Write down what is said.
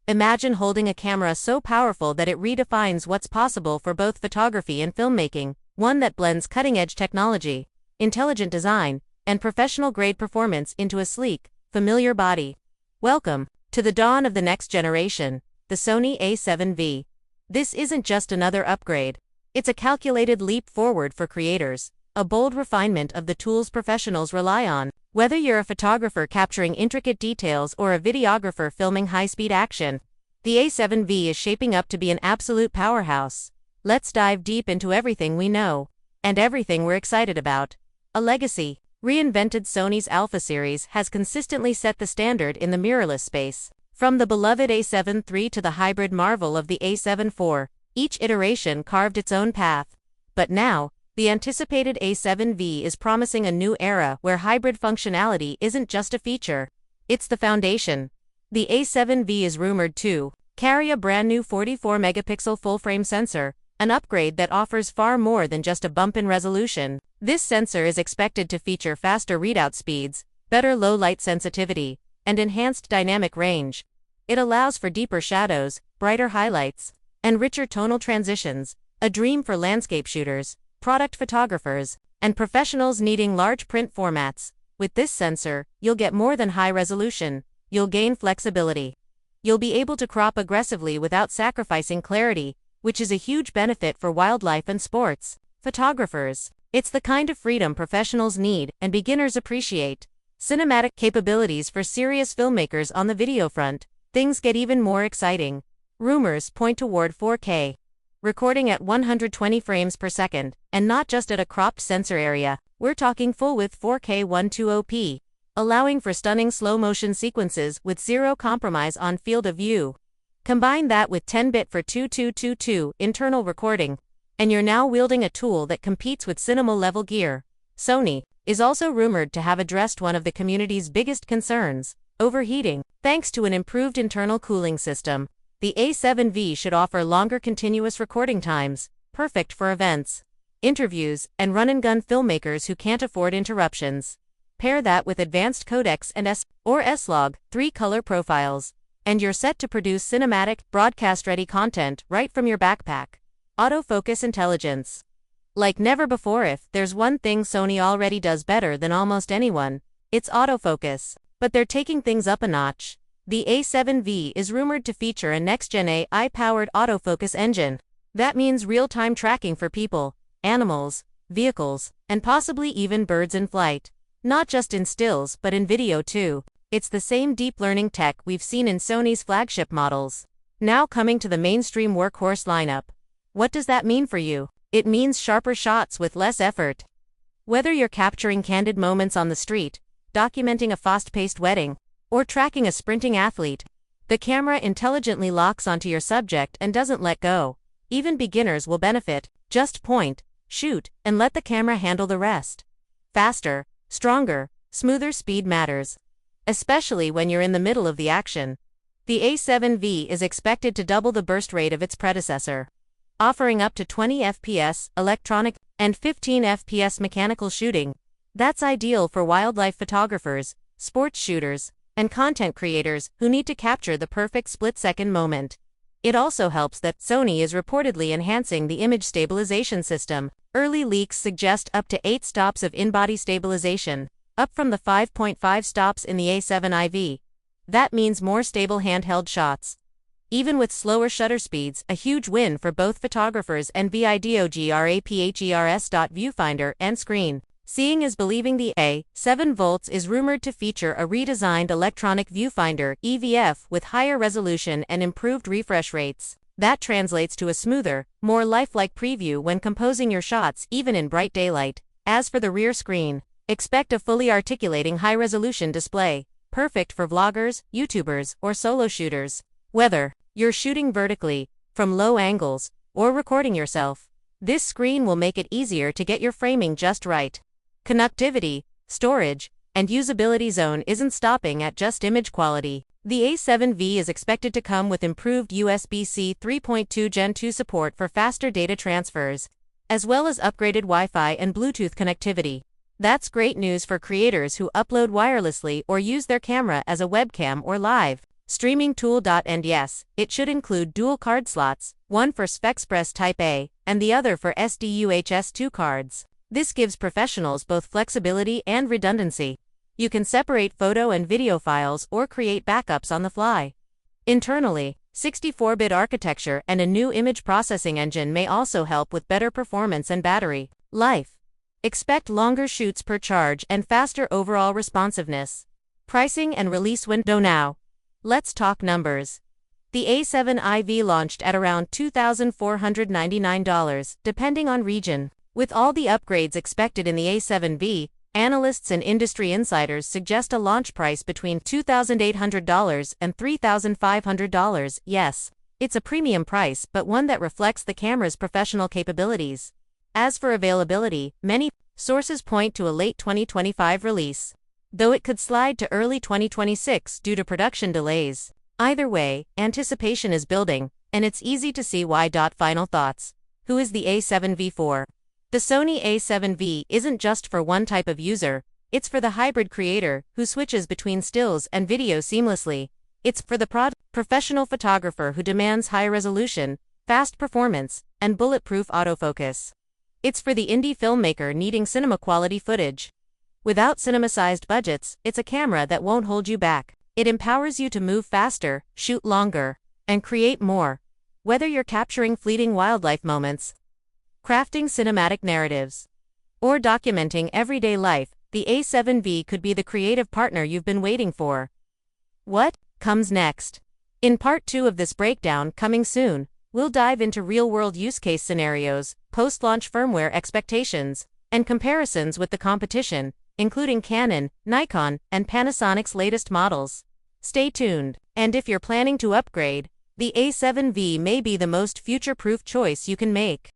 Imagine holding a camera so powerful that it redefines what's possible for both photography and filmmaking, one that blends cutting-edge technology, intelligent design, and professional-grade performance into a sleek, familiar body. Welcome to the dawn of the next generation, the Sony A7V. This isn't just another upgrade. It's a calculated leap forward for creators, a bold refinement of the tools professionals rely on. Whether you're a photographer capturing intricate details or a videographer filming high-speed action, the A7V is shaping up to be an absolute powerhouse. Let's dive deep into everything we know, and everything we're excited about. A legacy. Reinvented Sony's Alpha series has consistently set the standard in the mirrorless space. From the beloved A7 III to the hybrid marvel of the A7 IV, each iteration carved its own path. But now, the anticipated A7V is promising a new era where hybrid functionality isn't just a feature, it's the foundation. The A7V is rumored to carry a brand new 44-megapixel full-frame sensor, an upgrade that offers far more than just a bump in resolution. This sensor is expected to feature faster readout speeds, better low-light sensitivity, and enhanced dynamic range. It allows for deeper shadows, brighter highlights, and richer tonal transitions, a dream for landscape shooters, product photographers, and professionals needing large print formats. With this sensor, you'll get more than high resolution. You'll gain flexibility. You'll be able to crop aggressively without sacrificing clarity, which is a huge benefit for wildlife and sports photographers. It's the kind of freedom professionals need and beginners appreciate. Cinematic capabilities for serious filmmakers. On the video front, things get even more exciting. Rumors point toward 4K recording at 120 frames per second, and not just at a cropped sensor area. We're talking full-width 4K 120p, allowing for stunning slow-motion sequences with zero compromise on field of view. Combine that with 10-bit for 2222 internal recording, and you're now wielding a tool that competes with cinema-level gear. Sony is also rumored to have addressed one of the community's biggest concerns, overheating. Thanks to an improved internal cooling system, the A7V should offer longer continuous recording times, perfect for events, interviews, and run-and-gun filmmakers who can't afford interruptions. Pair that with advanced codecs and S-Log 3 color profiles, and you're set to produce cinematic, broadcast-ready content right from your backpack. Autofocus intelligence. Like never before. If there's one thing Sony already does better than almost anyone, it's autofocus. But they're taking things up a notch. The A7V is rumored to feature a next-gen AI-powered autofocus engine. That means real-time tracking for people, animals, vehicles, and possibly even birds in flight. Not just in stills but in video too. It's the same deep learning tech we've seen in Sony's flagship models, now coming to the mainstream workhorse lineup. What does that mean for you? It means sharper shots with less effort. Whether you're capturing candid moments on the street, documenting a fast-paced wedding, or tracking a sprinting athlete, the camera intelligently locks onto your subject and doesn't let go. Even beginners will benefit. Just point, shoot, and let the camera handle the rest. Faster, stronger, smoother speed matters, especially when you're in the middle of the action. The A7V is expected to double the burst rate of its predecessor, offering up to 20 FPS electronic and 15 FPS mechanical shooting. That's ideal for wildlife photographers, sports shooters, and content creators who need to capture the perfect split-second moment. It also helps that Sony is reportedly enhancing the image stabilization system. Early leaks suggest up to 8 stops of in-body stabilization, up from the 5.5 stops in the A7IV. That means more stable handheld shots. Even with slower shutter speeds, a huge win for both photographers and videographers. Viewfinder and screen. Seeing is believing. The A7V is rumored to feature a redesigned electronic viewfinder (EVF) with higher resolution and improved refresh rates. That translates to a smoother, more lifelike preview when composing your shots even in bright daylight. As for the rear screen, expect a fully articulating high-resolution display, perfect for vloggers, YouTubers, or solo shooters. Whether you're shooting vertically, from low angles, or recording yourself, this screen will make it easier to get your framing just right. Connectivity, storage, and usability. Zone isn't stopping at just image quality. The A7V is expected to come with improved USB-C 3.2 Gen 2 support for faster data transfers, as well as upgraded Wi-Fi and Bluetooth connectivity. That's great news for creators who upload wirelessly or use their camera as a webcam or live streaming tool. And yes, it should include dual card slots, one for SFexpress Type A, and the other for SDUHS2 cards. This gives professionals both flexibility and redundancy. You can separate photo and video files or create backups on the fly. Internally, 64-bit architecture and a new image processing engine may also help with better performance and battery life. Expect longer shoots per charge and faster overall responsiveness. Pricing and release window now. Let's talk numbers. The A7IV launched at around $2,499, depending on region. With all the upgrades expected in the A7V, analysts and industry insiders suggest a launch price between $2,800 and $3,500. Yes, it's a premium price, but one that reflects the camera's professional capabilities. As for availability, many sources point to a late 2025 release, though it could slide to early 2026 due to production delays. Either way, anticipation is building, and it's easy to see why. Final thoughts. Who is the A7V for? The Sony A7V isn't just for one type of user, it's for the hybrid creator who switches between stills and video seamlessly. It's for the professional photographer who demands high resolution, fast performance, and bulletproof autofocus. It's for the indie filmmaker needing cinema-quality footage. Without cinema-sized budgets, it's a camera that won't hold you back. It empowers you to move faster, shoot longer, and create more. Whether you're capturing fleeting wildlife moments, crafting cinematic narratives, or documenting everyday life, the A7V could be the creative partner you've been waiting for. What comes next? In part 2 of this breakdown, coming soon, we'll dive into real-world use case scenarios, post-launch firmware expectations, and comparisons with the competition, including Canon, Nikon, and Panasonic's latest models. Stay tuned. And if you're planning to upgrade, the A7V may be the most future-proof choice you can make.